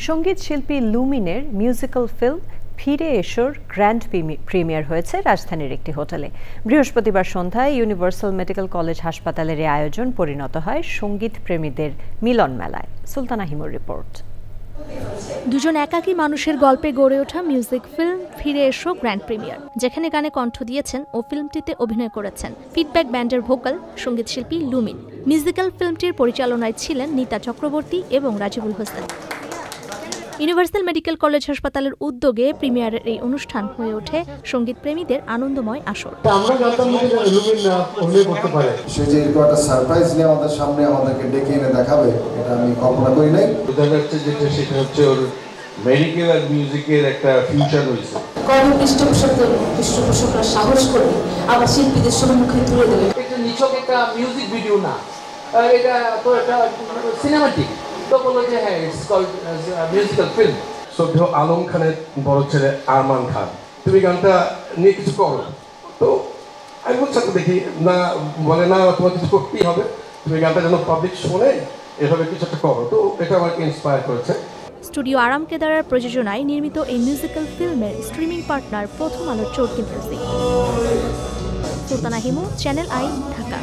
সঙ্গীত শিল্পী লুমিনের musical film ফিরে এসোর গ্র্যান্ড প্রিমিয়ার হয়েছে রাজধানীর একটি হোটেলে। বৃহস্পতিবার সন্ধ্যায় ইউনিভার্সাল মেডিকেল কলেজ হাসপাতালের এই আয়োজন পরিণত হয় সঙ্গীত প্রেমীদের মিলন মেলায়। সুলতানা হিমুর রিপোর্ট। দুজন একাকী মানুষের গল্পে গড়ে ওঠা মিউজিক ফিল্ম ফিরে এসো গ্র্যান্ড প্রিমিয়ার, যেখানে গানে কণ্ঠ দিয়েছেন ও ফিল্মটিতে অভিনয় করেছেন ফিডব্যাক ব্যান্ডের ভোকাল সঙ্গীত শিল্পী লুমিন। মিউজিক্যাল ফিল্মটির পরিচালনায় ছিলেন নীতা চক্রবর্তী এবং Rajibul Hossain. Universal medical college হাসপাতালের উদ্যোগে প্রিমিয়ারের এই অনুষ্ঠান হয়ে ওঠে সঙ্গীত প্রেমীদের আনন্দময় আসর। আমরা জানতাম না যে লুমিন অভিনয় করতে পারে। সে যে এরকম একটা সারপ্রাইজ নিয়ে আমাদের সামনে আমাদেরকে ডেকে এনে দেখাবে, এটা আমি কল্পনা করি নাই। বোঝা যাচ্ছে যেটা সেটা হচ্ছে ওর মেডিকেল আর মিউজিকের একটা ফিউচার রয়েছে। পৃষ্ঠপোষকরা সাহস করে আবার শিল্পীদের সম্মুখে তুলে দেবে। এটা নিছক একটা মিউজিক ভিডিও না, এটা তো একটা সিনেমাটিক। তো বলো যে হ্যাঁ, ইটস কল্ড মিউজিক্যাল ফিল্ম। শ্রদ্ধেয় আলম খানের বড় ছেলে আরমান খান, তুমি গানটা নিয়ে কিছু করো। তো আমি বলছি দেখি না, বলে না তোমার কিছু করতেই হবে, তুমি গানটা যেন পাবলিক শোনে, এভাবে কিছু একটা করো। তো এটা আমাকে ইন্সপায়ার করেছে। স্টুডিও আরাম কেদারার প্রযোজনায় নির্মিত এই মিউজিক্যাল ফিল্মের স্ট্রিমিং পার্টনার প্রথম আলোর চরকি মিউজিক। সুলতানা হিমু, চ্যানেল আই, ঢাকা।